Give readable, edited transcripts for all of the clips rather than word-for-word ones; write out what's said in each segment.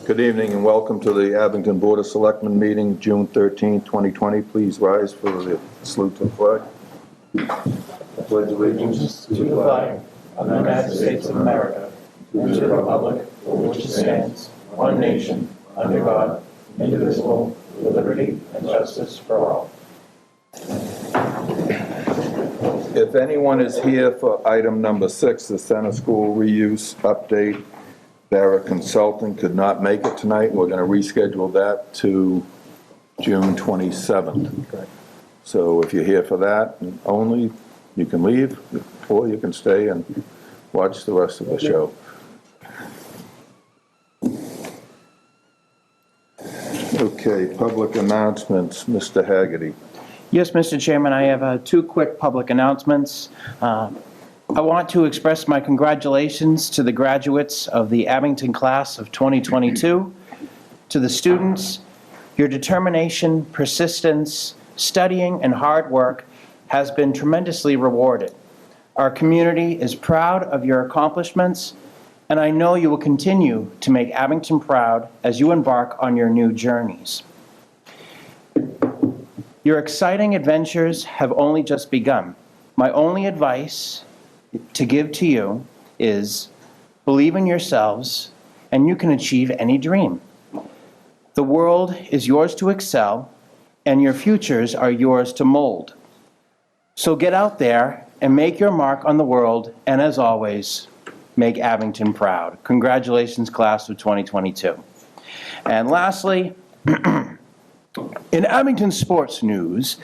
Good evening and welcome to the Abington Board of Selectmen meeting, June 13, 2020. Please rise for the salute to the flag. Pledge allegiance to the flag of the United States of America and to the republic for which it stands, one nation, under God, indivisible, with liberty and justice for all. If anyone is here for item number 6, the center school reuse update, Barrett Consulting could not make it tonight. We're going to reschedule that to June 27th. So if you're here for that only, you can leave, or you can stay and watch the rest of the show. Okay, public announcements, Mr. Haggerty. Yes, Mr. Chairman, I have two quick public announcements. I want to express my congratulations to the graduates of the Abington class of 2022. To the students, your determination, persistence, studying, and hard work has been tremendously rewarded. Our community is proud of your accomplishments, and I know you will continue to make Abington proud as you embark on your new journeys. Your exciting adventures have only just begun. My only advice to give to you is believe in yourselves and you can achieve any dream. The world is yours to excel and your futures are yours to mold. So get out there and make your mark on the world, and as always, make Abington proud. Congratulations, class of 2022. And lastly, in Abington sports news,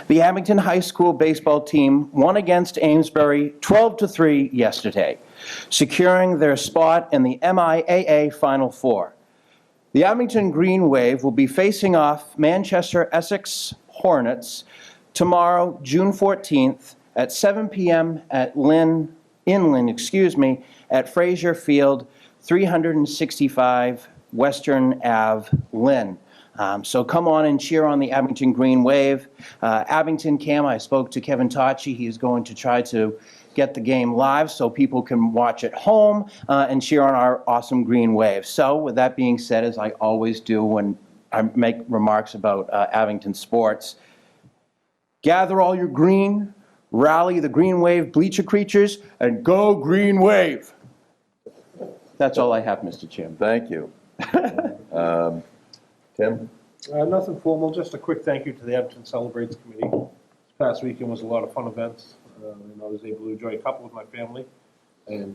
the Abington High School baseball team won against Amesbury 12-3 yesterday, securing their spot in the MIAA Final Four. The Abington Green Wave will be facing off Manchester Essex Hornets tomorrow, June 14th at 7 p.m. at at Fraser Field, 365 Western Ave, Lynn. So come on and cheer on the Abington Green Wave. Abington Cam, I spoke to Kevin Tocci. He's going to try to get the game live so people can watch at home and cheer on our awesome Green Wave. So with that being said, as I always do when I make remarks about Abington sports, gather all your green, rally the Green Wave bleacher creatures, and go Green Wave. That's all I have, Mr. Chairman. Thank you. Tim? Nothing formal, just a quick thank you to the Abington Celebrates Committee. This past weekend was a lot of fun events, and I was able to enjoy a couple with my family. And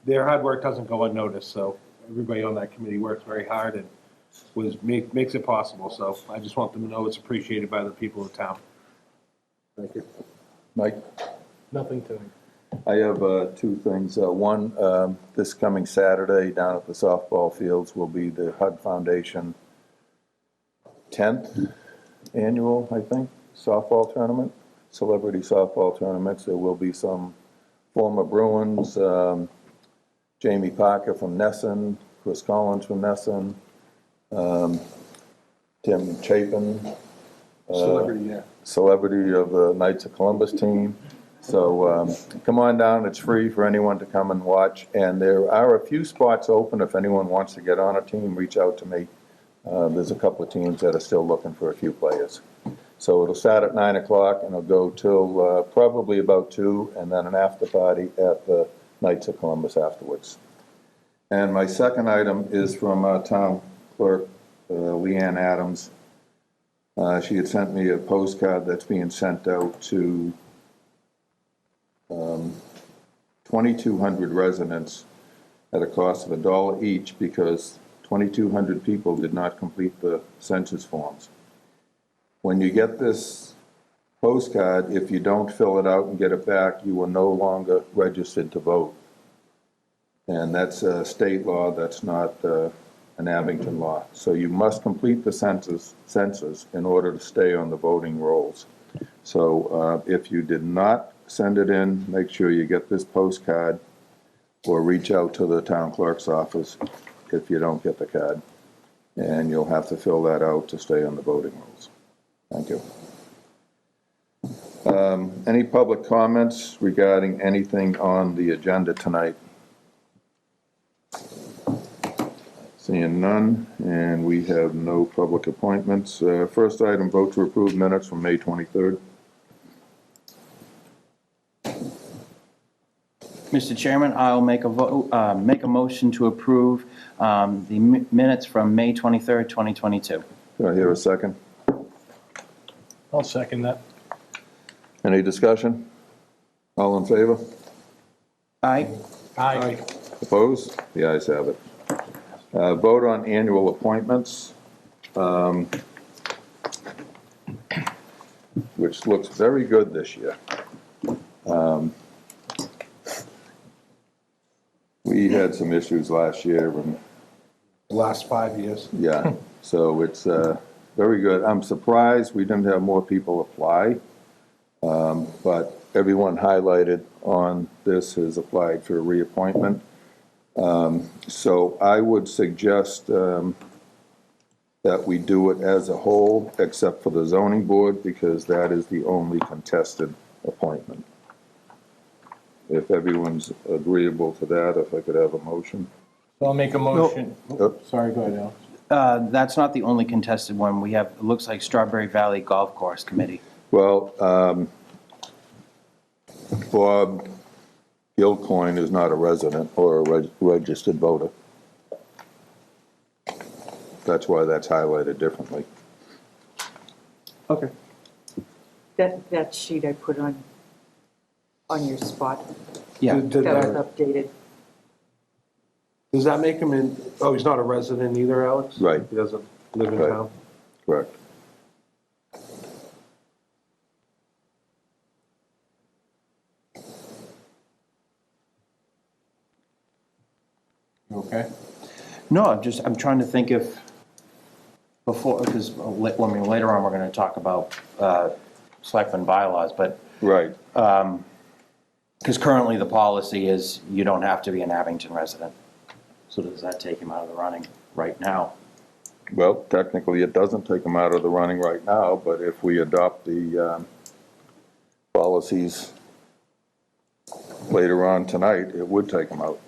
their hard work doesn't go unnoticed, so everybody on that committee works very hard and makes it possible. So I just want them to know it's appreciated by the people of town. Thank you. Mike? Nothing tonight. I have two things. One, this coming Saturday down at the softball fields will be the HUD Foundation 10th annual, I think, softball tournament, celebrity softball tournaments. There will be some former Bruins, Jamie Parker from Nesson, Chris Collins from Nesson, Tim Chapin, celebrity of the Knights of Columbus team. So come on down, it's free for anyone to come and watch, and there are a few spots open. If anyone wants to get on a team, reach out to me. There's a couple of teams that are still looking for a few players. So it'll start at 9 o'clock and it'll go till probably about 2, and then an after party at the Knights of Columbus afterwards. And my second item is from our town clerk, Leanne Adams. She had sent me a postcard that's being sent out to 2,200 residents at a cost of $1 each because 2,200 people did not complete the census forms. When you get this postcard, if you don't fill it out and get it back, you are no longer registered to vote. And that's a state law, that's not an Abington law. So you must complete the census in order to stay on the voting rolls. So if you did not send it in, make sure you get this postcard or reach out to the town clerk's office if you don't get the card. And you'll have to fill that out to stay on the voting rolls. Thank you. Any public comments regarding anything on the agenda tonight? Seeing none, and we have no public appointments. First item, vote to approve minutes from May 23rd. Mr. Chairman, I'll make a motion to approve the minutes from May 23rd, 2022. Do I hear a second? I'll second that. Any discussion? All in favor? Aye. Aye. Opposed? The ayes have it. Vote on annual appointments, which looks very good this year. We had some issues last year, and The last 5 years. yeah, so it's very good. I'm surprised we didn't have more people apply, but everyone highlighted on this has applied for a reappointment. So I would suggest that we do it as a whole, except for the zoning board, because that is the only contested appointment. If everyone's agreeable to that, if I could have a motion. So I'll make a motion. Oh. Sorry, go ahead, Alex. That's not the only contested one. We have, it looks like Strawberry Valley Golf Course Committee. Well, Bob Gilcoin is not a resident or a registered voter. That's why that's highlighted differently. Okay. That sheet I put on your spot, Yeah. Did that was that- updated. Does that make him in, oh, he's not a resident either, Alex? Right. He doesn't live in Right. town? Correct. You okay? No, I'm trying to think if, before, because, later on, we're going to talk about selectmen bylaws, but, Right. because currently the policy is you don't have to be an Abington resident. So does that take him out of the running right now? Well, technically, it doesn't take them out of the running right now, but if we adopt the policies later on tonight, it would take them out.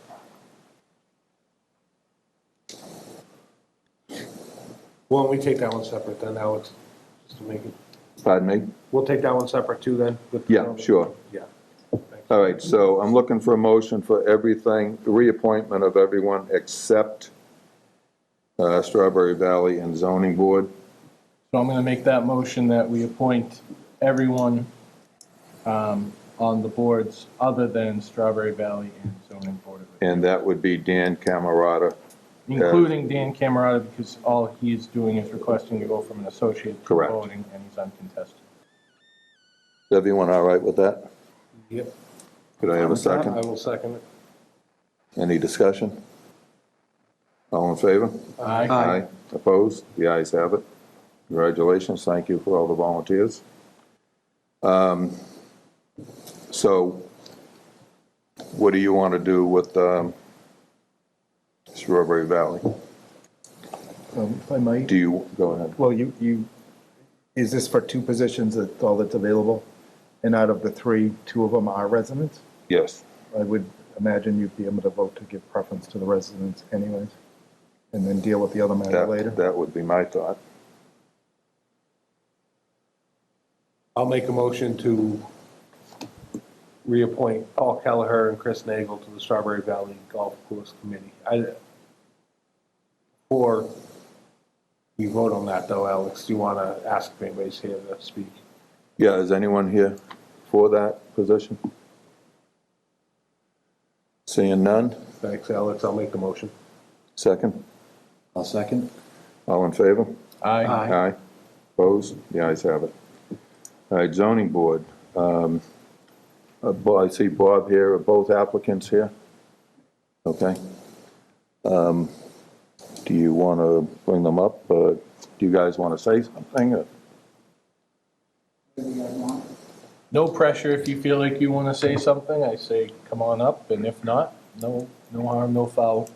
Why don't we take that one separate then, Alex? Just to make it, Pardon me? we'll take that one separate too then? with- Yeah, sure. Yeah. All right, so I'm looking for a motion for everything, reappointment of everyone except Strawberry Valley and Zoning Board. So I'm gonna make that motion that we appoint everyone on the boards other than Strawberry Valley and Zoning Board of It, And that would be Dan Camerata. including Dan Camerata, because all he's doing is requesting to go from an associate to Correct. voting, and he's uncontested. Is everyone all right with that? Yep. Could I have a I second? will second it. Any discussion? All in favor? Aye. Opposed? The ayes have it. Congratulations, thank you for all the volunteers. So what do you want to do with Strawberry Valley? If I might, Do you, go ahead. well, is this for two positions, that's all that's available? And out of the three, two of them are residents? Yes, I would imagine you'd be able to vote to give preference to the residents anyways, and then deal with the other matter later. that would be my thought. I'll make a motion to reappoint Paul Kelleher and Chris Nagel to the Strawberry Valley Golf Course Committee. Before you vote on that though, Alex, do you want to ask if anybody's here to speak? Yeah, is anyone here for that position? Seeing none? Thanks, Alex. I'll make the motion. Second? I'll second. All in favor? Aye. Aye. Opposed? The ayes have it. All right, zoning board. I see Bob here. Are both applicants here? Okay. Do you want to bring them up? Do you guys want to say something? No pressure. If you feel like you want to say something, I say come on up, and if not, no harm, no foul.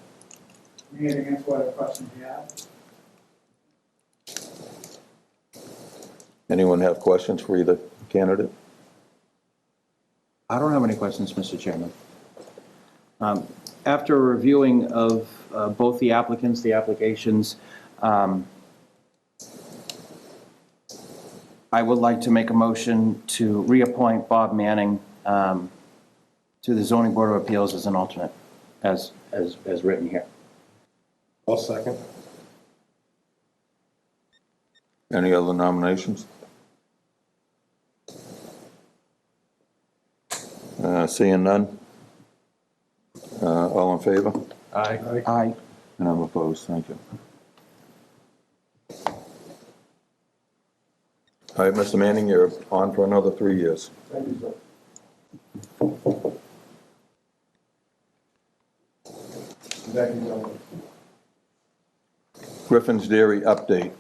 Meeting against what questions you have. Anyone have questions for either candidate? I don't have any questions, Mr. Chairman. after reviewing of both the applicants, the applications, I would like to make a motion to reappoint Bob Manning to the Zoning Board of Appeals as an alternate, as written here. I'll second. Any other nominations? Seeing none? All in favor? Aye. Aye. And I'm opposed, thank you. All right, Mr. Manning, you're on for another 3 years. Thank you, sir. Thank you, gentlemen. Griffins Dairy update.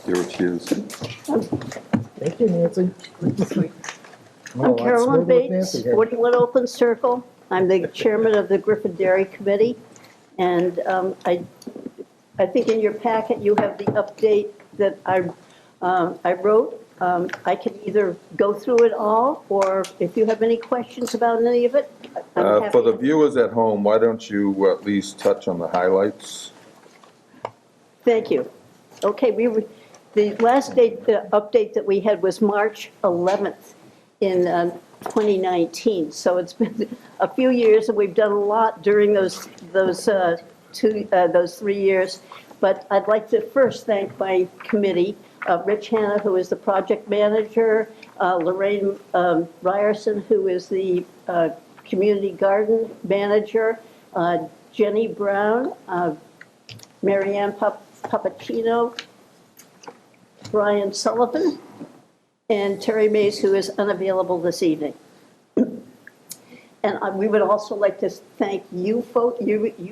You're excused. Thank you, Nancy. I'm Carolyn Bates, 41 Open Circle. I'm the chairman of the Griffin Dairy Committee. And I think in your packet, you have the update that I wrote. I can either go through it all, or if you have any questions about any of it, I'm happy For the to- viewers at home, why don't you at least touch on the highlights? Thank you. Okay, the last update that we had was March 11th in 2019. So it's been a few years, and we've done a lot during those 3 years. But I'd like to first thank my committee, Rich Hanna, who is the project manager, Lorraine Ryerson, who is the community garden manager, Jenny Brown, Marianne Papacino, Brian Sullivan, and Terry Mays, who is unavailable this evening. And we would also like to thank you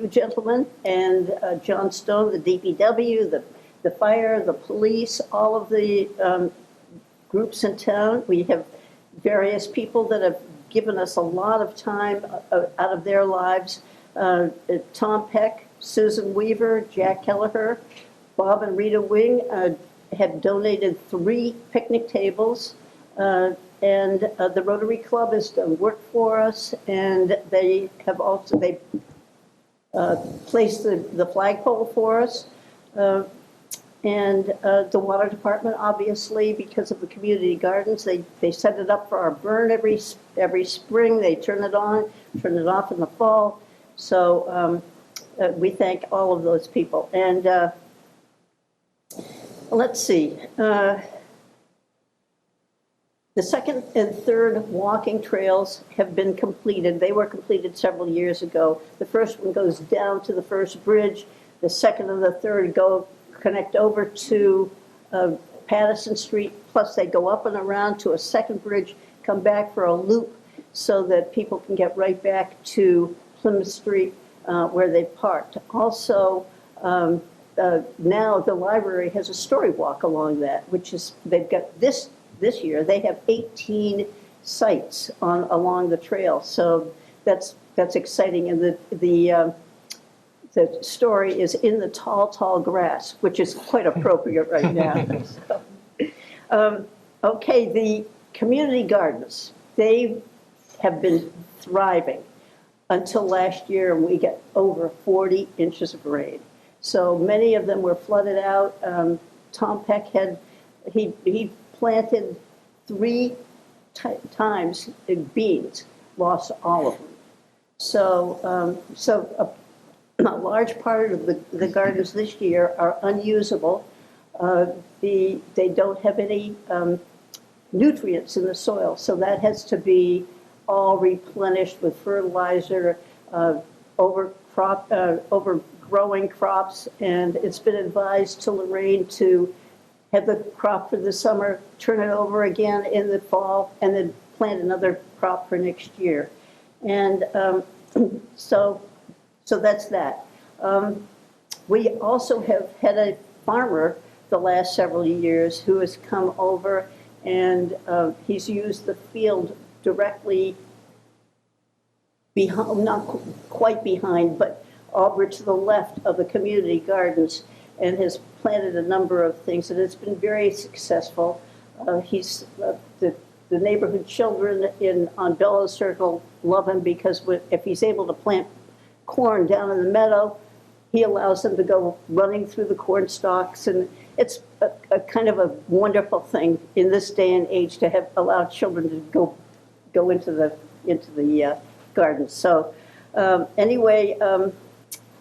gentlemen, and John Stone, the DPW, the fire, the police, all of the groups in town. We have various people that have given us a lot of time out of their lives. Tom Peck, Susan Weaver, Jack Kelleher, Bob and Rita Wing have donated 3 picnic tables. And the Rotary Club has done work for us, and they have also, placed the flagpole for us. And the water department, obviously, because of the community gardens, they set it up for our burn every spring. They turn it on, turn it off in the fall. So we thank all of those people. And let's see. The second and third walking trails have been completed. They were completed several years ago. The first one goes down to the first bridge. The second and the third connect over to Patterson Street, plus they go up and around to a second bridge, come back for a loop so that people can get right back to Plymouth Street where they parked. Also, now the library has a story walk along that, which is, they've got this year, they have 18 sites along the trail. So that's exciting. And the story is in the tall, tall grass, which is quite appropriate right now. Okay, the community gardens, they have been thriving until last year, and we got over 40 inches of rain. So many of them were flooded out. Tom Peck he planted 3 times in beans, lost all of them. So, a large part of the gardens this year are unusable. They don't have any nutrients in the soil, so that has to be all replenished with fertilizer, overgrowing crops, and it's been advised to Lorraine to have the crop for the summer, turn it over again in the fall, and then plant another crop for next year. And so that's that. We also have had a farmer the last several years who has come over, and he's used the field directly behind, not quite behind, but over to the left of the community gardens. and has planted a number of things, and it's been very successful. The neighborhood children on Bella Circle love him because if he's able to plant corn down in the meadow, he allows them to go running through the corn stalks, and it's a kind of a wonderful thing in this day and age to have allowed children to go into the garden. So anyway,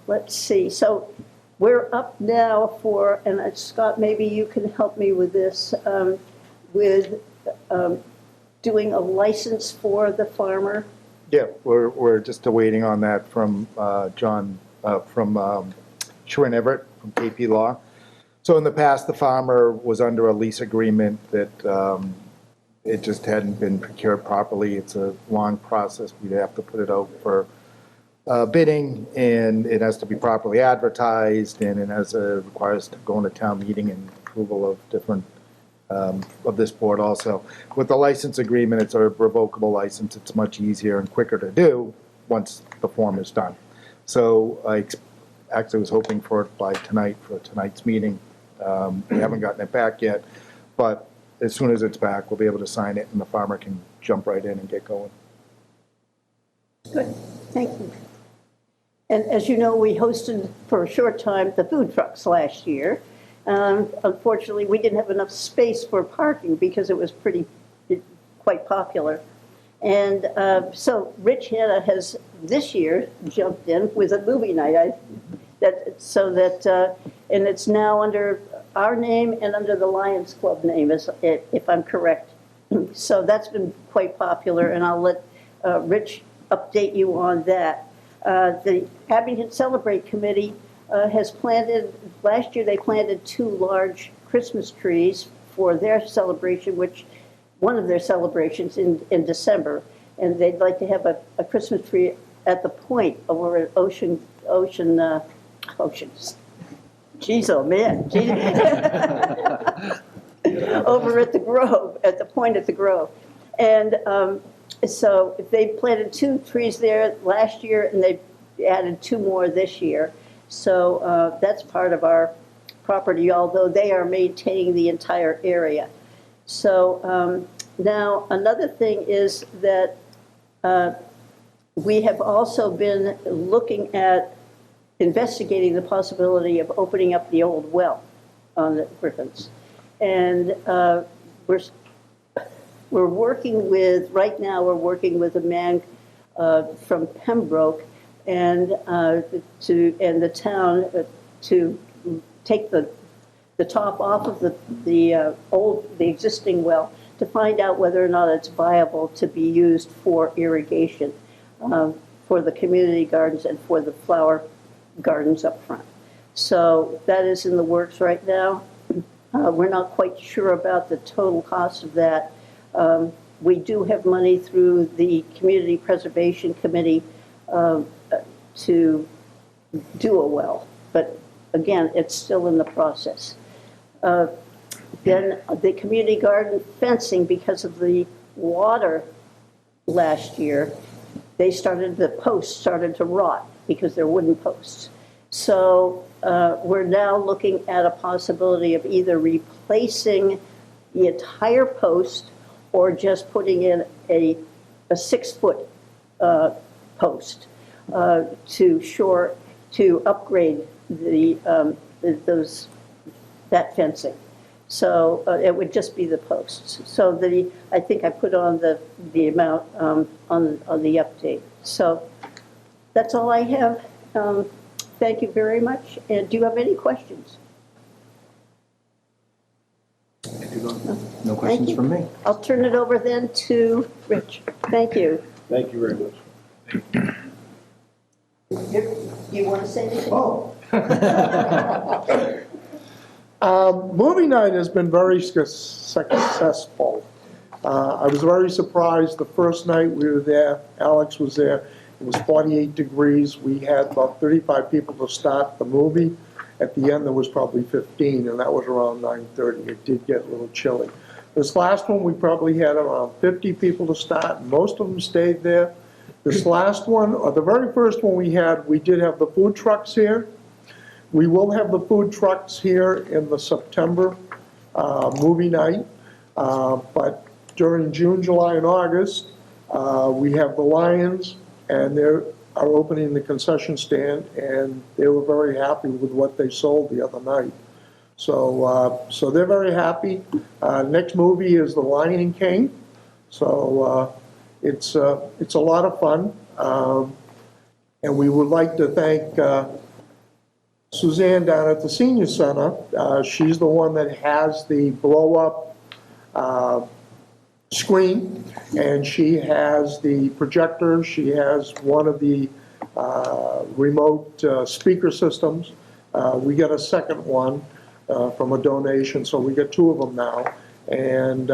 let's see. So we're up now for, and Scott, maybe you can help me with this, with doing a license for the farmer. Yeah, we're just awaiting on that from John, from Sharon Everett from KP Law. So in the past, the farmer was under a lease agreement that it just hadn't been procured properly. It's a long process. We'd have to put it out for bidding, and it has to be properly advertised, and it requires to go into town meeting and approval of different of this board also. With the license agreement, it's a revocable license. It's much easier and quicker to do once the form is done. So I actually was hoping for it by tonight, for tonight's meeting. We haven't gotten it back yet, but as soon as it's back, we'll be able to sign it and the farmer can jump right in and get going. Good, thank you. And as you know, we hosted for a short time the food trucks last year. Unfortunately, we didn't have enough space for parking because it was quite popular. And so Rich Hanna has this year jumped in with a movie night. And it's now under our name and under the Lions Club name, if I'm correct. So that's been quite popular, and I'll let Rich update you on that. The Abington Celebrate Committee has planted, last year they planted 2 large Christmas trees for their celebration, one of their celebrations in December. And they'd like to have a Christmas tree at the point over at Oceans. Geez, oh man. Over at the Grove, at the point at the Grove. And so they planted 2 trees there last year, and they added 2 more this year. So that's part of our property, although they are maintaining the entire area. So now another thing is that we have also been looking at investigating the possibility of opening up the old well on the Griffins. And we're working with, right now we're working with a man from Pembroke and the town to take the top off of the existing well to find out whether or not it's viable to be used for irrigation for the community gardens and for the flower gardens up front. So that is in the works right now. We're not quite sure about the total cost of that. We do have money through the Community Preservation Committee to do a well, but again, it's still in the process. Then the community garden fencing, because of the water last year, the posts started to rot because they're wooden posts. So we're now looking at a possibility of either replacing the entire post or just putting in a 6-foot post to upgrade that fencing. So it would just be the posts. So I think I put on the amount on the update. So that's all I have. Thank you very much. And do you have any questions? No questions from me. I'll turn it over then to Rich. Thank you. Thank you very much. You want to say anything? Oh. Movie night has been very successful. I was very surprised the first night we were there, Alex was there, it was 48 degrees. We had about 35 people to start the movie. At the end, there was probably 15, and that was around 9:30. It did get a little chilly. This last one, we probably had around 50 people to start, and most of them stayed there. This last one, or the very first one we did have the food trucks here. We will have the food trucks here in the September movie night, but during June, July, and August, we have the Lions, and they are opening the concession stand, and they were very happy with what they sold the other night. So they're very happy. Next movie is The Lion King, so it's a lot of fun. And we would like to thank Suzanne down at the senior center. She's the one that has the blow-up screen, and she has the projector. She has one of the remote speaker systems. We got a second one from a donation, so we got two of them now. And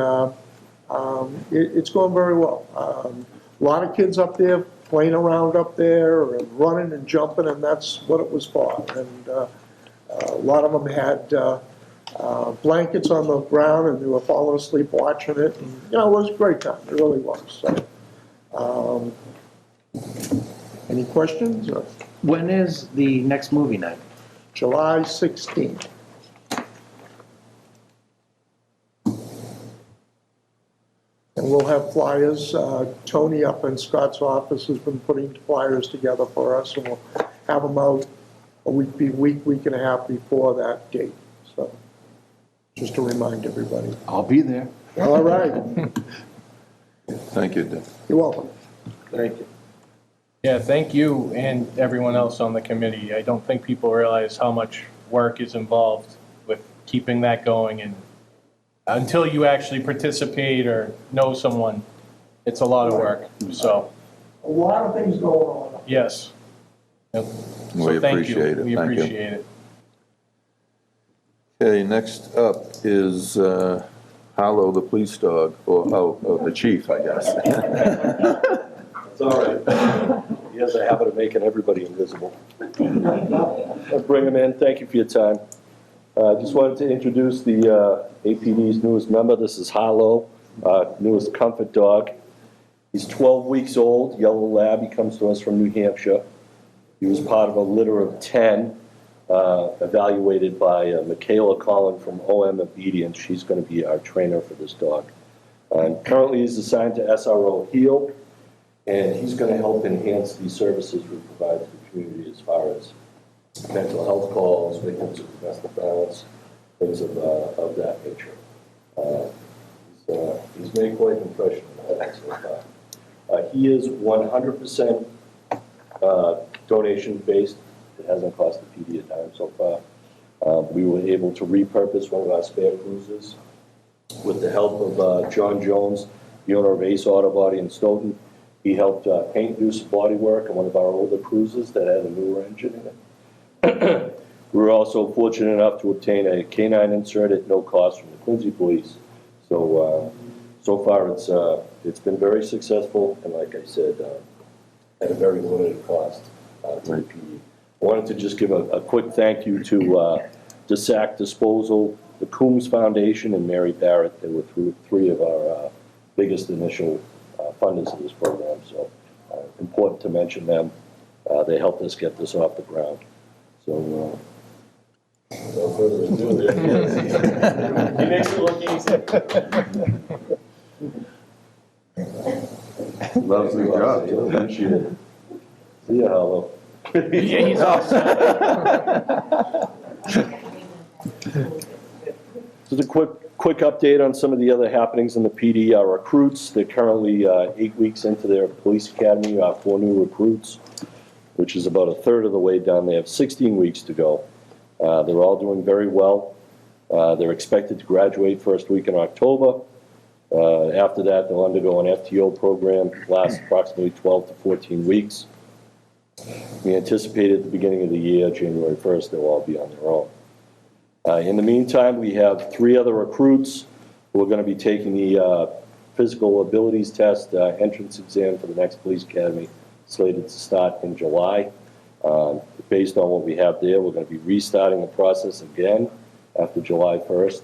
it's going very well. A lot of kids up there playing around up there and running and jumping, and that's what it was for. And a lot of them had blankets on the ground, and they were falling asleep watching it. And, you know, it was a great time. It really was. So, any questions? When is the next movie night? July 16th. And we'll have flyers. Tony up in Scott's office has been putting flyers together for us, and we'll have them out a week and a half before that date. So, just to remind everybody. I'll be there. All right. Thank you, Dick. You're welcome. Thank you. Yeah, thank you and everyone else on the committee. I don't think people realize how much work is involved with keeping that going, and until you actually participate or know someone, it's a lot of work, so, A lot of things going on. yes. Yep. We So thank you. appreciate it. We Thank you. appreciate it. Okay, next up is Harlow, the police dog, or the chief, I guess. It's all right. He has a habit of making everybody invisible. Let's bring him in. Thank you for your time. I just wanted to introduce the APD's newest member. This is Harlow, newest comfort dog. He's 12 weeks old, yellow lab. He comes to us from New Hampshire. He was part of a litter of 10 evaluated by Michaela Collin from OM Obedience. She's going to be our trainer for this dog. And currently he's assigned to SRO Heal, and he's going to help enhance the services we provide to the community as far as mental health calls, victims of domestic violence, things of that nature. He's made quite an impression on that so far. He is 100% donation-based. It hasn't cost the PD a dime so far. We were able to repurpose one of our spare cruisers with the help of John Jones, the owner of Ace Auto Body in Stoughton. He helped paint do some body work on one of our older cruisers that had a newer engine in it. We were also fortunate enough to obtain a canine insert at no cost from the Quincy Police. So, so far it's been very successful, and like I said, at a very limited cost to the PD. I wanted to just give a quick thank you to DeSac Disposal, the Coombs Foundation, and Mary Barrett. They were three of our biggest initial funders of this program, so important to mention them. They helped us get this off the ground. So, without further ado, there he is. He makes it look easy. Loves the job, too. Appreciate it. See ya, Harlow. Yeah, he's awesome. Just a quick update on some of the other happenings in the PD. Our recruits, they're currently 8 weeks into their police academy, 4 new recruits, which is about a third of the way done. They have 16 weeks to go. They're all doing very well. They're expected to graduate first week in October. After that, they'll undergo an FTO program, lasts approximately 12 to 14 weeks. We anticipate at the beginning of the year, January 1st, they'll all be on their own. In the meantime, we have 3 other recruits who are going to be taking the physical abilities test entrance exam for the next police academy, slated to start in July. Based on what we have there, we're going to be restarting the process again after July 1st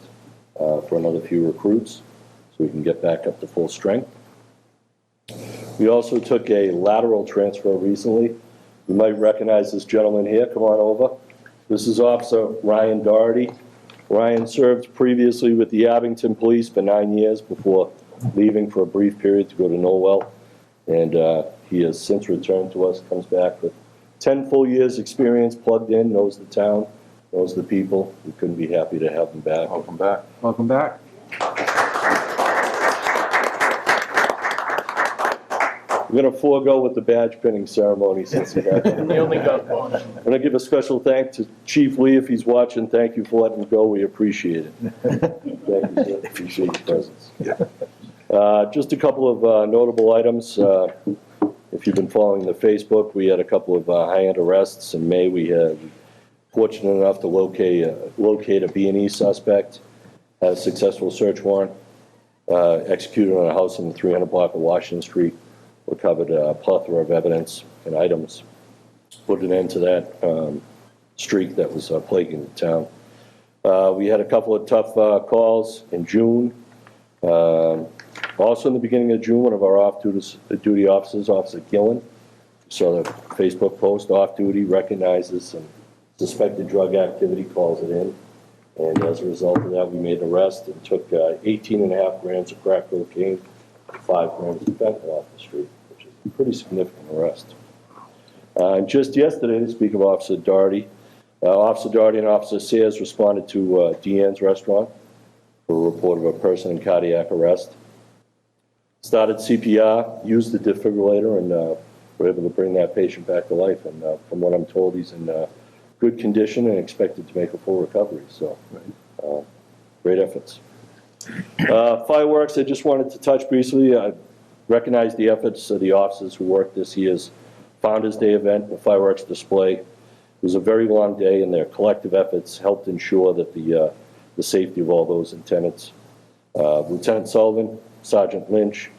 for another few recruits, so we can get back up to full strength. We also took a lateral transfer recently. You might recognize this gentleman here. Come on over. This is Officer Ryan Doherty. Ryan served previously with the Abington Police for 9 years before leaving for a brief period to go to Norwell. And he has since returned to us, comes back with 10 full years' experience, plugged in, knows the town, knows the people. We couldn't be happy to have him back. Welcome back. Welcome back. We're going to forego with the badge pinning ceremony since he had one. We only got one. I'm going to give a special thanks to Chief Lee if he's watching. Thank you for letting him go. We appreciate it. Thank you, sir. Appreciate your presence. Just a couple of notable items. If you've been following the Facebook, we had a couple of high-end arrests in May. We had fortunate enough to locate a B&E suspect, had a successful search warrant, executed on a house in the 300 block of Washington Street, recovered a plethora of evidence and items, put an end to that streak that was plaguing the town. We had a couple of tough calls in June. Also in the beginning of June, one of our off-duty officers, Officer Gillen, saw the Facebook post, off-duty, recognizes some suspected drug activity, calls it in. And as a result of that, we made an arrest and took 18.5 grams of crack cocaine, 5 grams of fentanyl off the street, which is a pretty significant arrest. And just yesterday, to speak of Officer Doherty, Officer Doherty and Officer Sayers responded to Deanne's restaurant for a report of a person in cardiac arrest. Started CPR, used the defibrillator, and were able to bring that patient back to life. And from what I'm told, he's in good condition and expected to make a full recovery. So, great efforts. Fireworks, I just wanted to touch briefly. I recognize the efforts of the officers who worked this year's Founders Day event, the fireworks display. It was a very long day, and their collective efforts helped ensure that the safety of all those in attendance. Lieutenant Sullivan, Sergeant Lynch,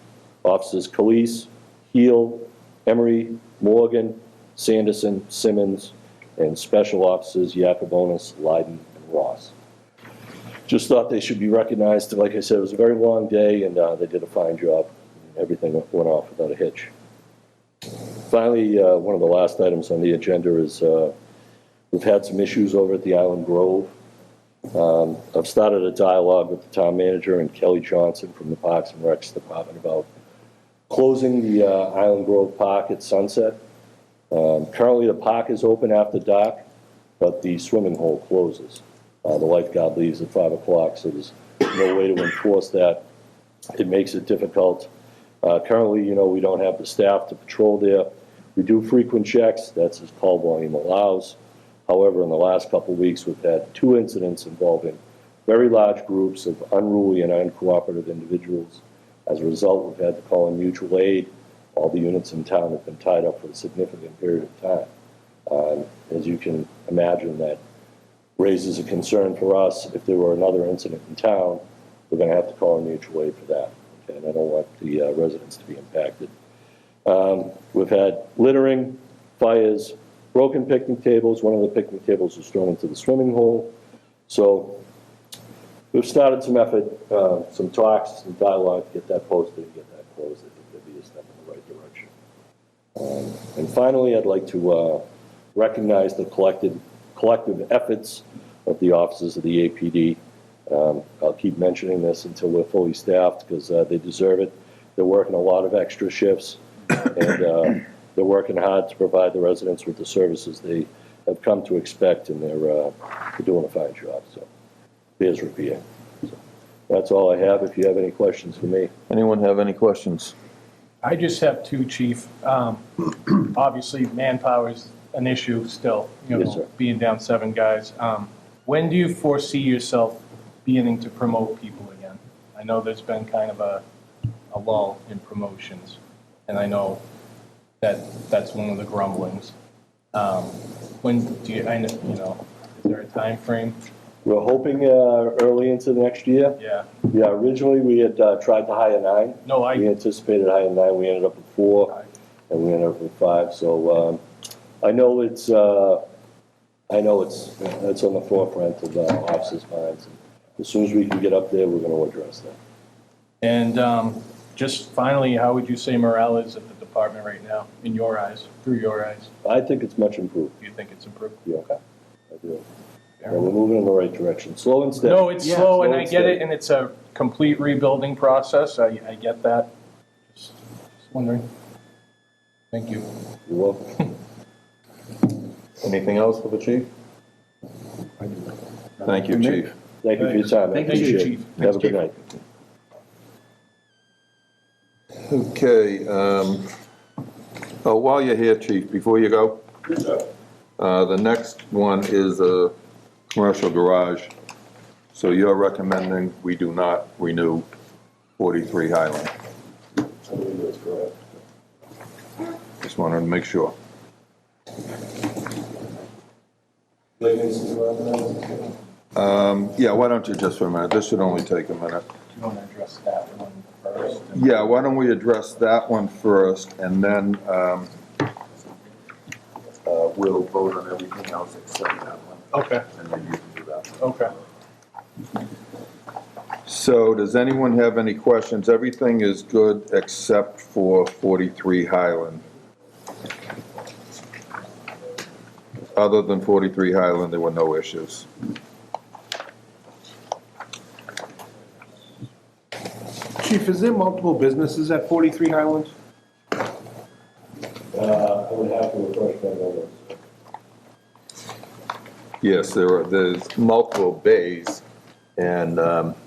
Officers Calise, Heel, Emery, Morgan, Sanderson, Simmons, and Special Officers Yacobonis, Leiden, and Ross. Just thought they should be recognized. Like I said, it was a very long day, and they did a fine job. Everything went off without a hitch. Finally, one of the last items on the agenda is we've had some issues over at the Island Grove. I've started a dialogue with the town manager and Kelly Johnson from the Parks and Recs Department about closing the Island Grove Park at sunset. Currently, the park is open after dark, but the swimming hole closes. The lifeguard leaves at 5 o'clock, so there's no way to enforce that. It makes it difficult. Currently, we don't have the staff to patrol there. We do frequent checks. That's as call volume allows. However, in the last couple of weeks, we've had 2 incidents involving very large groups of unruly and uncooperative individuals. As a result, we've had to call in mutual aid. All the units in town have been tied up for a significant period of time. As you can imagine, that raises a concern for us. If there were another incident in town, we're going to have to call in mutual aid for that. Okay? And I don't want the residents to be impacted. We've had littering, fires, broken picnic tables. One of the picnic tables was thrown into the swimming hole. So we've started some effort, some talks, some dialogue to get that posted and get that closed. I think that'd be a step in the right direction. And finally, I'd like to recognize the collective efforts of the officers of the APD. I'll keep mentioning this until we're fully staffed because they deserve it. They're working a lot of extra shifts, and they're working hard to provide the residents with the services they have come to expect, and they're doing a fine job. So, here's repeating. So, that's all I have. If you have any questions for me. Anyone have any questions? I just have 2, Chief. Obviously, manpower is an issue still, Yes, sir. being down 7 guys. When do you foresee yourself beginning to promote people again? I know there's been kind of a lull in promotions, and I know that's one of the grumblings. When do you, is there a time frame? We're hoping early into the next year. Yeah. Yeah, originally we had tried to hire 9. No, We anticipated hiring 9. We ended up with 4, and we ended up with 5. So I know it's on the forefront of officers' minds. And as soon as we can get up there, we're going to address that. And just finally, how would you say morale is at the department right now, in your eyes, through your eyes? I think it's much improved. Do you think it's improved? Yeah. Okay. I do. And we're moving in the right direction, slow and steady. No, it's Yeah, slow, and slow I and get steady. it, and it's a complete rebuilding process. I get that. Just wondering. Thank you. You're welcome. Anything else for the chief? Thank you, chief. Thank you for your time. I Thank you, appreciate it. Chief. Have a good night. Okay, while you're here, chief, before you go, the next one is a commercial garage. So you're recommending we do not renew 43 Highland? That's correct. Just wanted to make sure. Yeah, why don't you just for a minute? This should only take a minute. Do you want to address that one first? Yeah, why don't we address that one first, and then we'll vote on everything else except that one. Okay, And then you can do that. okay. So does anyone have any questions? Everything is good except for 43 Highland. Other than 43 Highland, there were no issues. Chief, is there multiple businesses at 43 Highlands? I would have to refresh my memory. Yes, there's multiple bays, and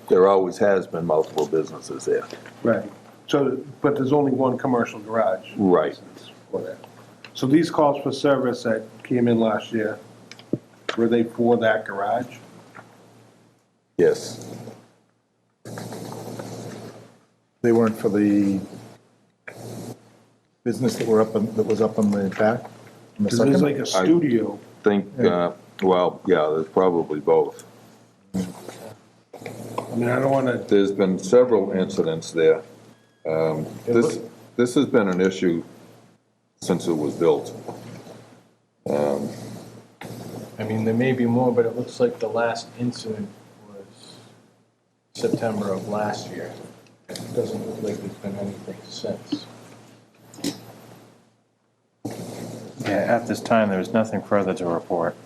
there always has been multiple businesses there. Right. So, but there's only one commercial garage? Right. For that. So these calls for service that came in last year, were they for that garage? Yes. They weren't for the business that was up on the back? on the Because there's second? like a studio. Think, well, yeah, there's probably both. I mean, I don't want to, There's been several incidents there. This has been an issue since it was built. I mean, there may be more, but it looks like the last incident was September of last year. It doesn't look like there's been anything since. Yeah, at this time, there was nothing further to report.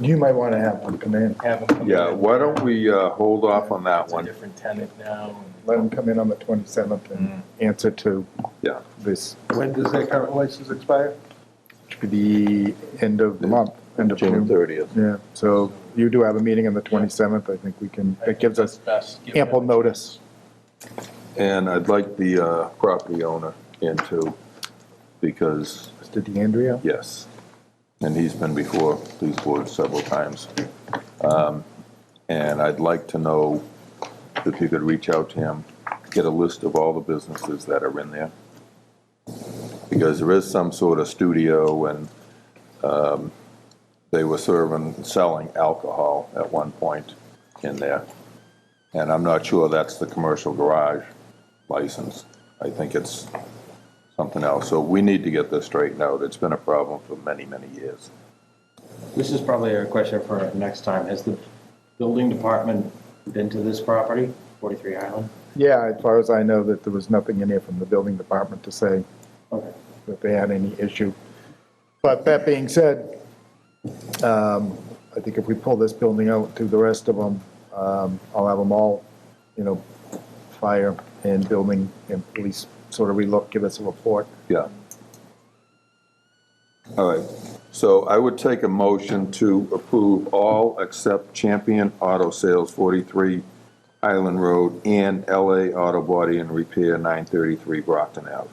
You might want to have them come in. Have them come Yeah, in. why don't we hold off on that It's a one? different tenant now. Let them come in on the 27th and answer to Yeah. this, when does their current license expire? which could be the end of the month, end of June June. 30th. Yeah, so you do have a meeting on the 27th. I think we can, that gives us Best give ample them a notice. And I'd like the property owner in too, because, Mr. DeAndrea? yes, and he's been before these boards several times. And I'd like to know if you could reach out to him, get a list of all the businesses that are in there. Because there is some sort of studio, and they were selling alcohol at one point in there. And I'm not sure that's the commercial garage license. I think it's something else. So we need to get this straightened out. It's been a problem for many, many years. This is probably a question for next time. Has the building department been to this property, 43 Highland? Yeah, as far as I know, that there was nothing in here from the building department to say Okay. that they had any issue. But that being said, I think if we pull this building out to the rest of them, I'll have them all, fire and building and police sort of relook, give us a report. Yeah. All right. So I would take a motion to approve all except Champion Auto Sales, 43 Highland Road, and LA Auto Body and Repair, 933 Brockton Ave.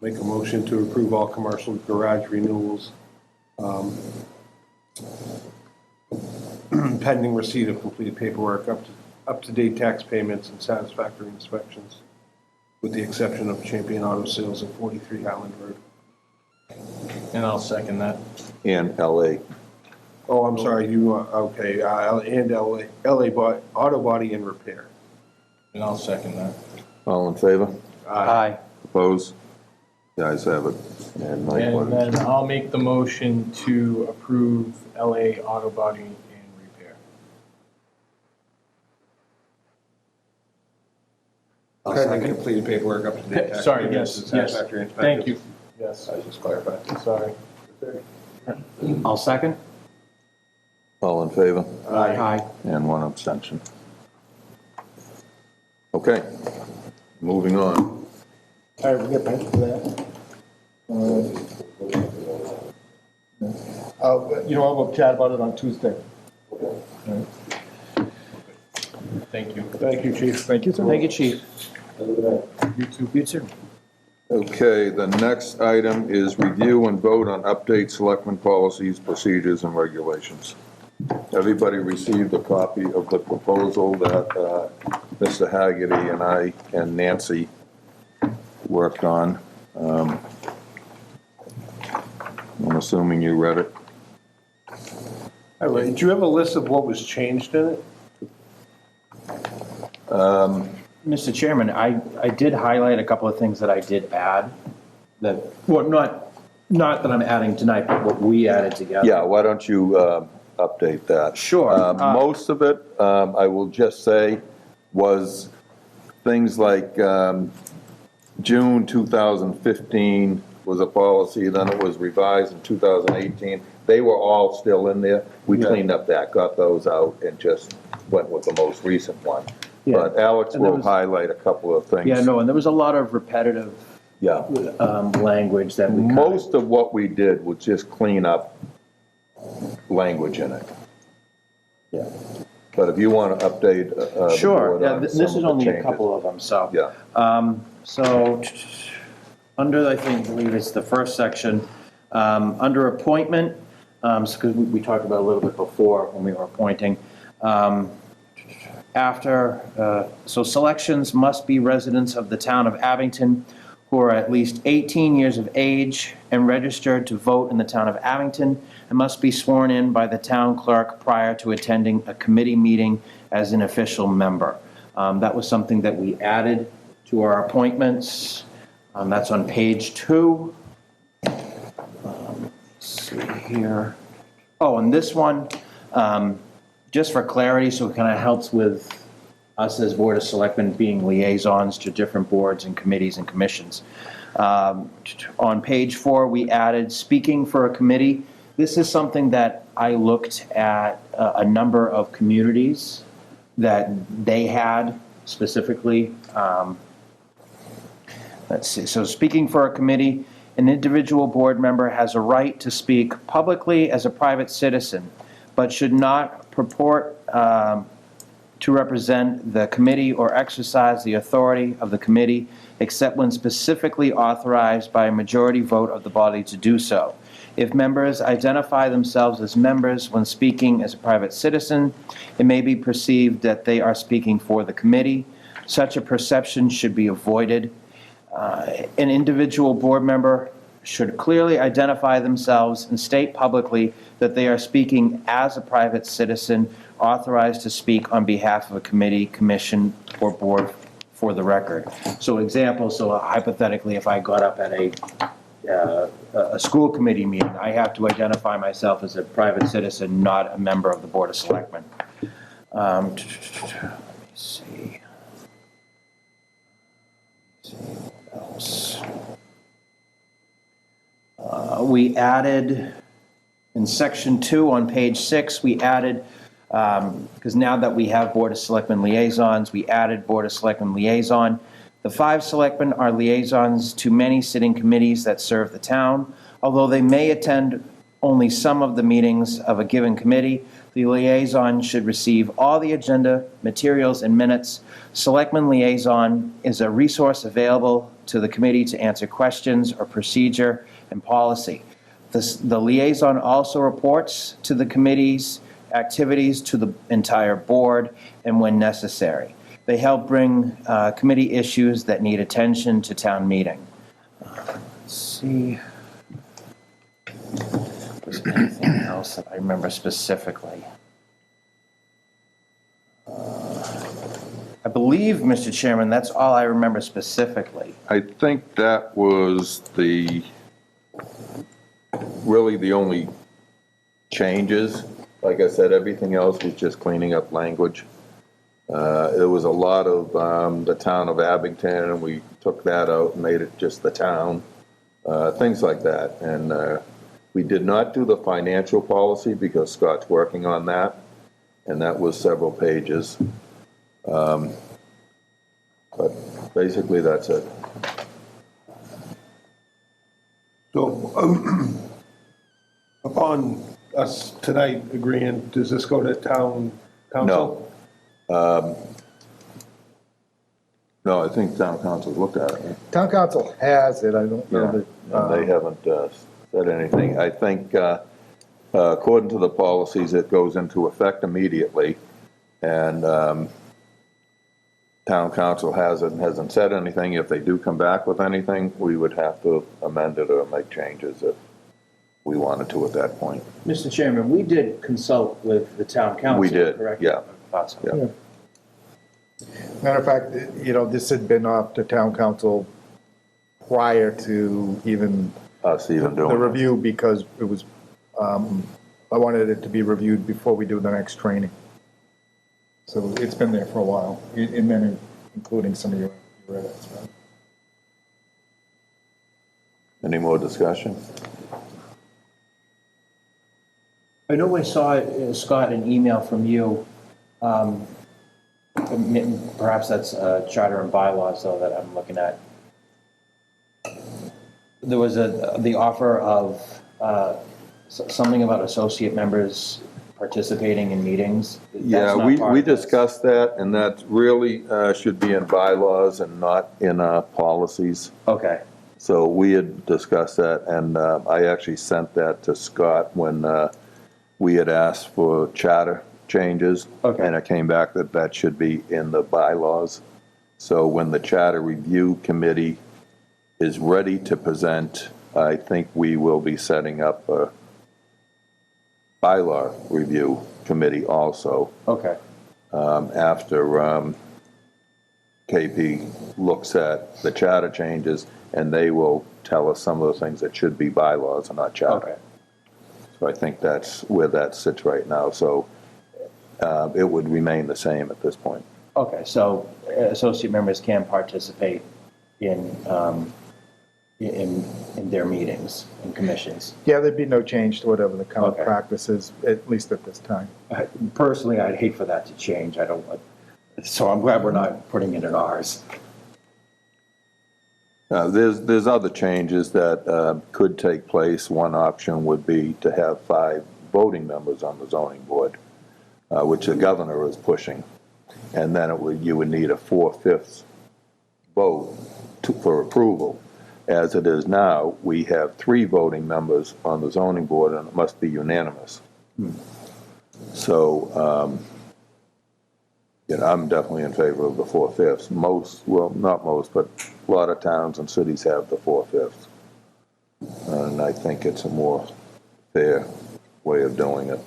Make a motion to approve all commercial garage renewals, pending receipt of completed paperwork, up-to-date tax payments and satisfactory inspections, with the exception of Champion Auto Sales at 43 Highland Road. And I'll second that. And LA. Oh, I'm sorry, okay, and LA Auto Body and Repair. And I'll second that. All in favor? Aye. Opposed? The ayes have it. And Mike, And then I'll make the motion to approve LA Auto Body and Repair. Pending completed paperwork up to date. Sorry, yes, yes. Satisfactory Thank inspections. you. Yes, I just clarified. sorry. I'll second. All in favor? Aye. And one abstention. Okay, moving on. All right, we'll get back to that. You know, we'll chat about it on Tuesday. Thank you. Thank you, chief. Thank you, sir. Thank you, chief. You too. You too. Okay, the next item is review and vote on update selectmen policies, procedures, and regulations. Everybody received a copy of the proposal that Mr. Haggerty and I and Nancy worked on. I'm assuming you read it. All right, did you have a list of what was changed in it? Mr. Chairman, I did highlight a couple of things that I did add, that, well, not that I'm adding tonight, but what we added together. Yeah, why don't you update that? Sure. Most of it, I will just say, was things like June 2015 was a policy, then it was revised in 2018. They were all still in there. We cleaned up that, got those out, and just went with the most recent one. Yeah. But Alex And there will was- highlight a couple of things. Yeah, no, and there was a lot of repetitive Yeah. language that we Most of what we did was just clean up language in it. Yeah. But if you want to update the Sure, board yeah, on this some is of the only a changes. couple of them, so. Yeah. So, under, I believe it's the first section, under appointment, because we talked about it a little bit before when we were appointing. So selections must be residents of the town of Abington who are at least 18 years of age and registered to vote in the town of Abington, and must be sworn in by the town clerk prior to attending a committee meeting as an official member. That was something that we added to our appointments. That's on page 2. Let's see here. Oh, and this one, just for clarity, so it kind of helps with us as Board of Selectmen being liaisons to different boards and committees and commissions. On page 4, we added speaking for a committee. This is something that I looked at a number of communities that they had specifically. Let's see, so speaking for a committee, an individual board member has a right to speak publicly as a private citizen, but should not purport to represent the committee or exercise the authority of the committee, except when specifically authorized by a majority vote of the body to do so. If members identify themselves as members when speaking as a private citizen, it may be perceived that they are speaking for the committee. Such a perception should be avoided. An individual board member should clearly identify themselves and state publicly that they are speaking as a private citizen authorized to speak on behalf of a committee, commission, or board for the record. So hypothetically, if I got up at a school committee meeting, I have to identify myself as a private citizen, not a member of the Board of Selectmen. Let me see. What else? We added, in section 2 on page 6, we added, because now that we have Board of Selectmen liaisons, we added Board of Selectmen liaison. The 5 selectmen are liaisons to many sitting committees that serve the town. Although they may attend only some of the meetings of a given committee, the liaison should receive all the agenda, materials, and minutes. Selectman liaison is a resource available to the committee to answer questions or procedure and policy. The liaison also reports to the committee's activities to the entire board and when necessary. They help bring committee issues that need attention to town meeting. Let's see. Was there anything else that I remember specifically? I believe, Mr. Chairman, that's all I remember specifically. I think that was really the only changes. Like I said, everything else was just cleaning up language. There was a lot of the town of Abington, and we took that out and made it just the town, things like that. And we did not do the financial policy because Scott's working on that, and that was several pages. But basically, that's it. So, upon us tonight agreeing, does this go to town council? No, I think town council looked at it. Town council has it, I don't know that. And they haven't said anything. I think, according to the policies, it goes into effect immediately, and town council hasn't said anything. If they do come back with anything, we would have to amend it or make changes if we wanted to at that point. Mr. Chairman, we did consult with the town council, We did, correct? yeah. Thought so. Yeah. Matter of fact, this had been off to town council prior to even Us even the doing it. review, because it was, I wanted it to be reviewed before we do the next training. So it's been there for a while, and then including some of your edits, right? Any more discussion? I know I saw, Scott, an email from you. Perhaps that's charter and bylaws, though, that I'm looking at. There was the offer of something about associate members participating in meetings. That's Yeah, not we part of this. discussed that, and that really should be in bylaws and not in policies. Okay, So we had discussed that, and I actually sent that to Scott when we had asked for charter changes. Okay. And it came back that that should be in the bylaws. So when the charter review committee is ready to present, I think we will be setting up a bylaw review committee also, okay, after KP looks at the charter changes, and they will tell us some of the things that should be bylaws and not charter. okay. So I think that's where that sits right now. So it would remain the same at this point. Okay, so associate members can participate in their meetings and commissions. Yeah, there'd be no change to whatever the current Okay. practice is, at least at this time. Personally, I'd hate for that to change. I don't want, so I'm glad we're not putting it in ours. There's other changes that could take place. One option would be to have 5 voting members on the zoning board, which the governor is pushing. And then you would need a 4/5 vote for approval. As it is now, we have 3 voting members on the zoning board, and it must be unanimous. So, I'm definitely in favor of the 4/5. Most, well, not most, but a lot of towns and cities have the 4/5. And I think it's a more fair way of doing it.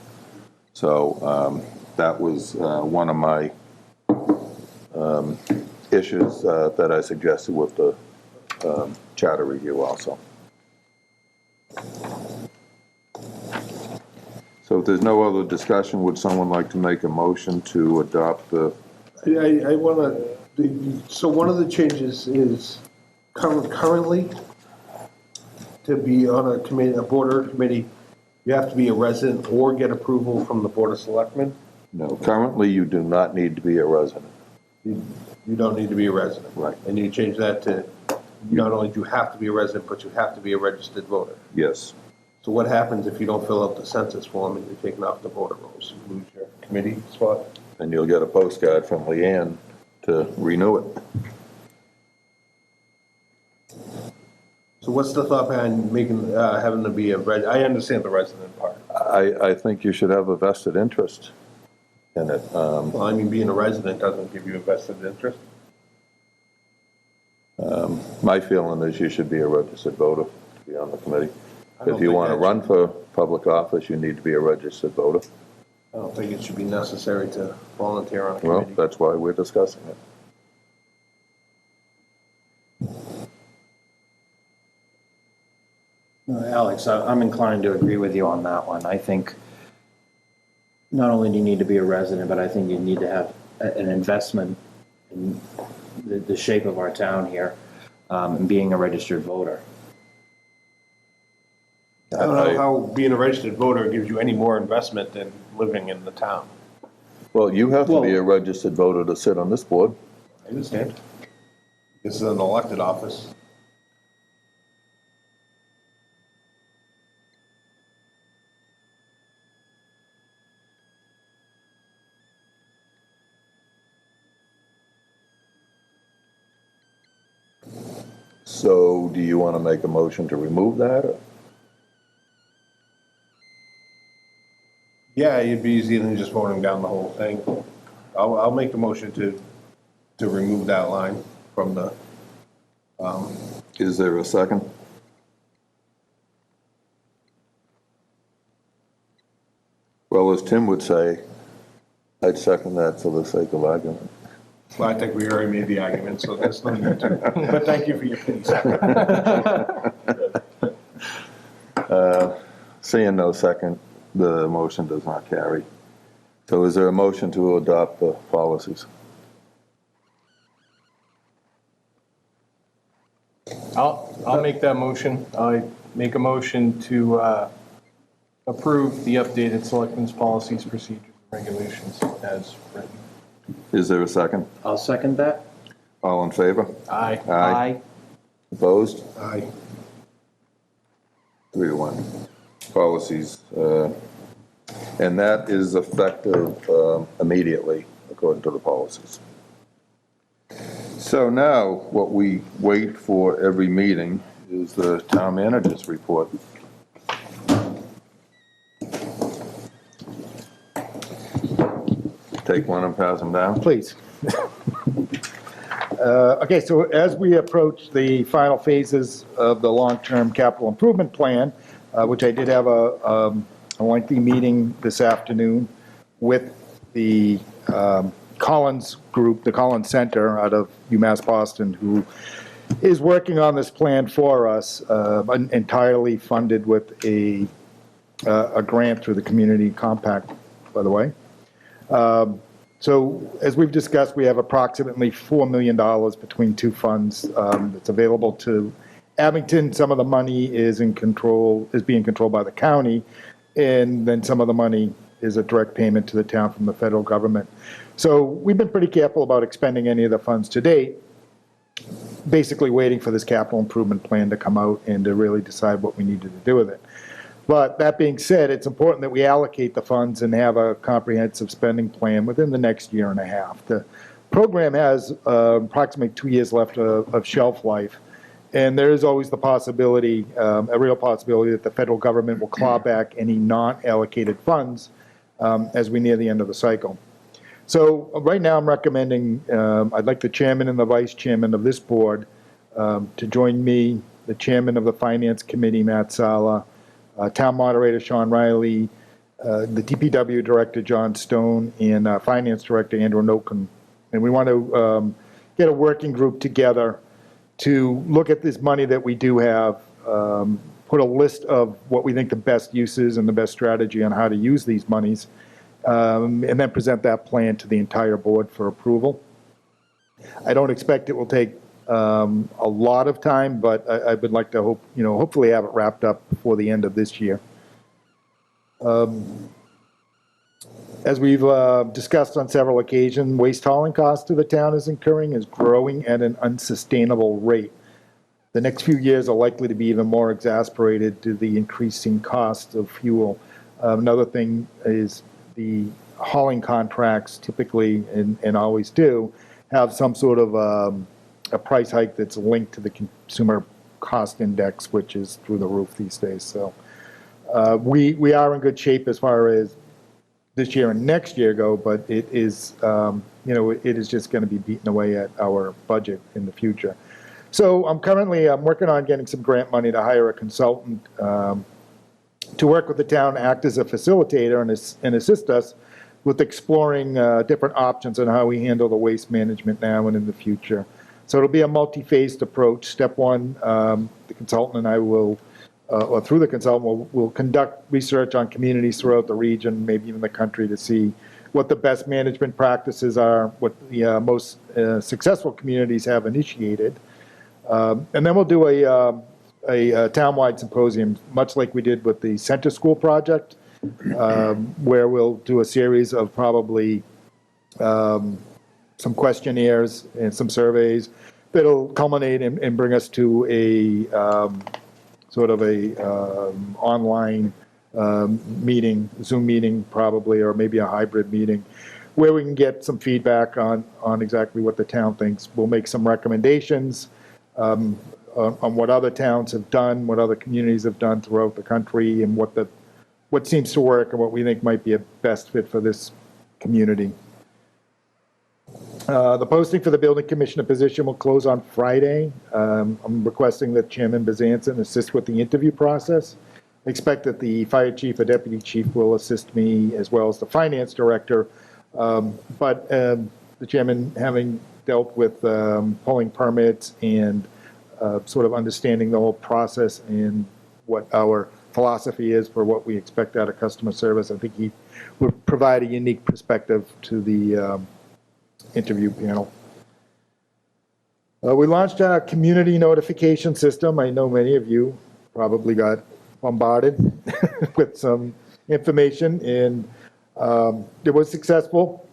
So, that was one of my issues that I suggested with the charter review also. So if there's no other discussion, would someone like to make a motion to adopt the, I want to, so one of the changes is currently, to be on a committee, a board or committee, you have to be a resident or get approval from the Board of Selectmen. no, currently you do not need to be a resident. You don't need to be a resident. Right. And you change that to, not only do you have to be a resident, but you have to be a registered voter. Yes. So what happens if you don't fill out the census form and you're taken off the voter rolls? You lose your committee spot? And you'll get a postcard from Leanne to renew it. So what's the thought behind making, having to be a I understand the resident part. I think you should have a vested interest in it. Well, I mean, being a resident doesn't give you a vested interest. My feeling is you should be a registered voter to be on the committee. I don't If you think want to that run for public office, you need to be a registered voter. I don't think it should be necessary to volunteer on a Well, committee. that's why we're discussing it. Alex, I'm inclined to agree with you on that one. I think not only do you need to be a resident, but I think you need to have an investment in the shape of our town here, and being a registered voter. I don't know how being a registered voter gives you any more investment than living in the town. Well, you have to be a registered voter to sit on this board. I understand. This is an elected office. So do you want to make a motion to remove that? Or? Yeah, it'd be easier than just voting down the whole thing. I'll make a motion to remove that line from the, Is there a second? Well, as Tim would say, I'd second that for the sake of argument. well, I think we already made the argument, so there's no need to. But thank you for your piece. Seeing no second, the motion does not carry. So is there a motion to adopt the policies? I'll make that motion. I make a motion to approve the updated selectmen's policies, procedures, and regulations as written. Is there a second? I'll second that. All in favor? Aye. Opposed? Aye. 3-1. Policies, and that is effective immediately, according to the policies. So now, what we wait for every meeting is the town manager's report. Take one and pass them down. Please. Okay, so as we approach the final phases of the long-term capital improvement plan, which I did have a lengthy meeting this afternoon with the Collins Group, the Collins Center out of UMass Boston, who is working on this plan for us, entirely funded with a grant through the Community Compact, by the way. So as we've discussed, we have approximately $4 million between two funds that's available to Abington. Some of the money is being controlled by the county, and then some of the money is a direct payment to the town from the federal government. So we've been pretty careful about expending any of the funds to date, basically waiting for this capital improvement plan to come out and to really decide what we needed to do with it. But that being said, it's important that we allocate the funds and have a comprehensive spending plan within the next year and a half. The program has approximately 2 years left of shelf life, and there is always the possibility, a real possibility, that the federal government will claw back any non-allocated funds as we near the end of the cycle. So right now I'm recommending, I'd like the chairman and the vice chairman of this board to join me, the chairman of the finance committee, Matt Sala, town moderator Sean Riley, the DPW director John Stone, and finance director Andrew Noken. And we want to get a working group together to look at this money that we do have, put a list of what we think the best uses and the best strategy on how to use these monies, and then present that plan to the entire board for approval. I don't expect it will take a lot of time, but I would like to hopefully have it wrapped up before the end of this year. As we've discussed on several occasions, waste hauling costs to the town is growing at an unsustainable rate. The next few years are likely to be even more exacerbated due to the increasing cost of fuel. Another thing is the hauling contracts typically, and always do, have some sort of a price hike that's linked to the consumer cost index, which is through the roof these days. So we are in good shape as far as this year and next year go, but it is, it is just going to be beating away at our budget in the future. So I'm working on getting some grant money to hire a consultant to work with the town, act as a facilitator and assist us with exploring different options on how we handle the waste management now and in the future. So it'll be a multi-phased approach. Step one, the consultant and I will, or through the consultant, we'll conduct research on communities throughout the region, maybe even the country, to see what the best management practices are, what the most successful communities have initiated. And then we'll do a townwide symposium, much like we did with the Center School project, where we'll do a series of probably some questionnaires and some surveys that'll culminate and bring us to a sort of a online meeting, Zoom meeting probably, or maybe a hybrid meeting, where we can get some feedback on exactly what the town thinks. We'll make some recommendations on what other towns have done, what other communities have done throughout the country, and what seems to work and what we think might be a best fit for this community. The posting for the building commissioner position will close on Friday. I'm requesting that Chairman Bezanson assist with the interview process. I expect that the fire chief or deputy chief will assist me, as well as the finance director. But the chairman, having dealt with pulling permits and sort of understanding the whole process and what our philosophy is for what we expect out of customer service, I think he would provide a unique perspective to the interview panel. We launched our community notification system. I know many of you probably got bombarded with some information, and it was successful.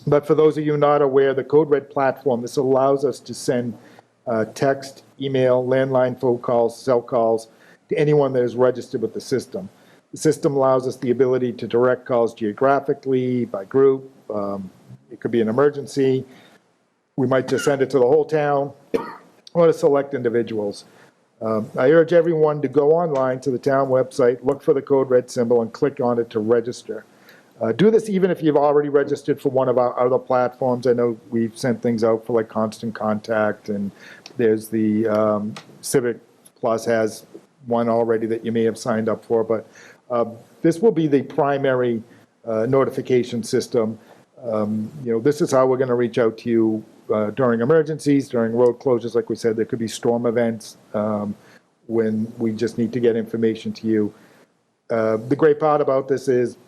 But for those of you not aware, the Code Red platform, this allows us to send text, email, landline phone calls, cell calls to anyone that is registered with the system. The system allows us the ability to direct calls geographically, by group. It could be an emergency. We might just send it to the whole town or to select individuals. I urge everyone to go online to the town website, look for the Code Red symbol, and click on it to register. Do this even if you've already registered for one of our other platforms. I know we've sent things out for like Constant Contact, and there's the Civic Plus has one already that you may have signed up for, but this will be the primary notification system. This is how we're going to reach out to you during emergencies, during road closures. Like we said, there could be storm events when we just need to get information to you. The great part about this is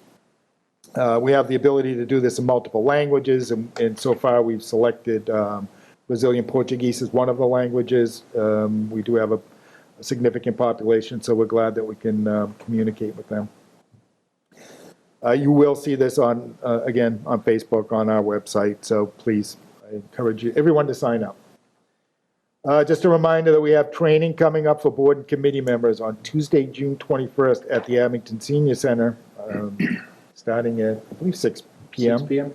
we have the ability to do this in multiple languages, and so far we've selected Brazilian Portuguese as one of the languages. We do have a significant population, so we're glad that we can communicate with them. You will see this on, again, on Facebook, on our website, so please, I encourage everyone to sign up. Just a reminder that we have training coming up for board and committee members on Tuesday, June 21st at the Abington Senior Center, starting at, I believe, 6 p.m. 6 p.m.?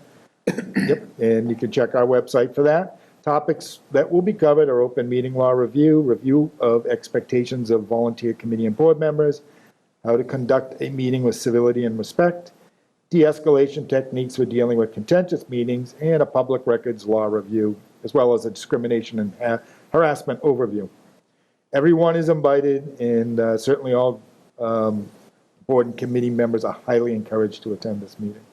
Yep, and you can check our website for that. Topics that will be covered are open meeting law review of expectations of volunteer committee and board members, how to conduct a meeting with civility and respect, de-escalation techniques for dealing with contentious meetings, and a public records law review, as well as a discrimination and harassment overview. Everyone is invited, and certainly all board and committee members are highly encouraged to attend this meeting.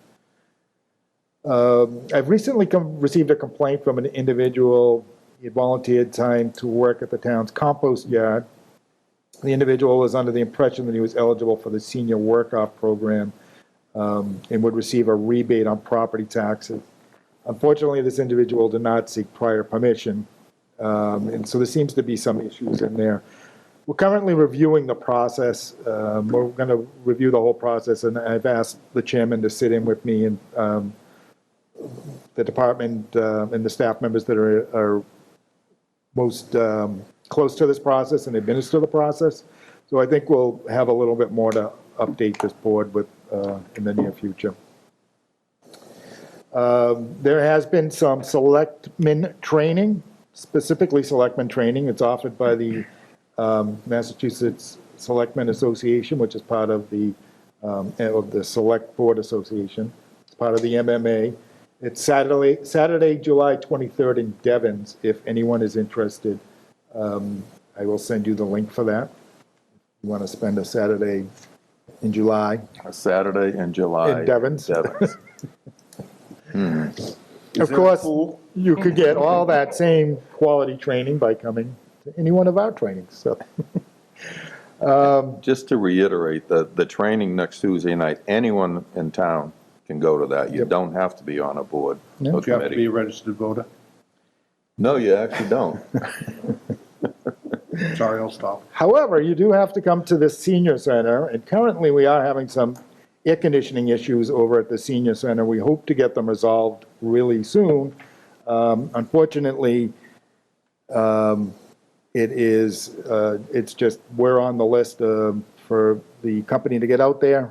I've recently received a complaint from an individual. He had volunteered time to work at the town's compost yard. The individual was under the impression that he was eligible for the senior work-off program and would receive a rebate on property taxes. Unfortunately, this individual did not seek prior permission, and so there seems to be some issues in there. We're currently reviewing the process. We're going to review the whole process, and I've asked the chairman to sit in with me and the department and the staff members that are most close to this process and administer the process. So I think we'll have a little bit more to update this board with in the near future. There has been some selectmen training, specifically selectmen training. It's offered by the Massachusetts Selectmen Association, which is part of the Select Board Association. It's part of the MMA. It's Saturday, July 23rd in Devens, if anyone is interested. I will send you the link for that. If you want to spend a Saturday in July. A Saturday in July. In Devens. Devens. Of course, you could get all that same quality training by coming to any one of our trainings, so. Just to reiterate, the training next Tuesday night, anyone in town can go to that. You Yep. don't have to be on a board No. or You have to be committee. a registered voter. No, you actually don't. Sorry, I'll stop. However, you do have to come to the senior center, and currently we are having some air conditioning issues over at the senior center. We hope to get them resolved really soon. Unfortunately, it's just, we're on the list for the company to get out there.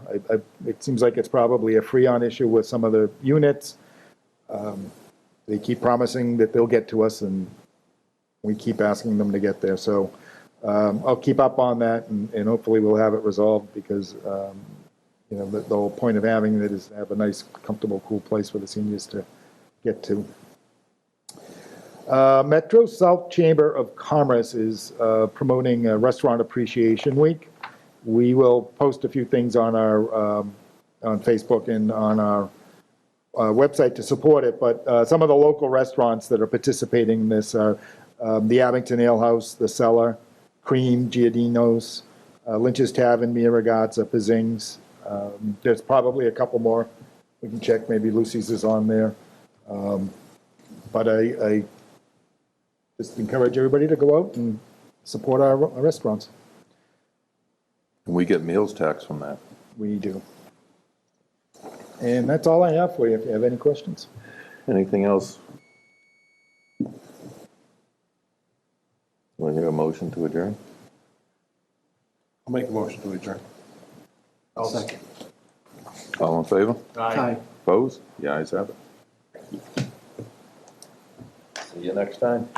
It seems like it's probably a Freon issue with some of the units. They keep promising that they'll get to us, and we keep asking them to get there. So I'll keep up on that, and hopefully we'll have it resolved, because, the whole point of having it is to have a nice, comfortable, cool place for the seniors to get to. Metro South Chamber of Commerce is promoting a Restaurant Appreciation Week. We will post a few things on our, on Facebook and on our website to support it, but some of the local restaurants that are participating in this are the Abington Ale House, The Cellar, Cream, Giardino's, Lynch's Tavern, Mia Ragazza, Pizzing's. There's probably a couple more. We can check, maybe Lucy's is on there. But I just encourage everybody to go out and support our restaurants. And we get meals tax from that. We do. And that's all I have for you, if you have any questions. Anything else? Want to hear a motion to adjourn? I'll make a motion to adjourn. I'll second. All in favor? Aye. Opposed? The ayes have it. See you next time.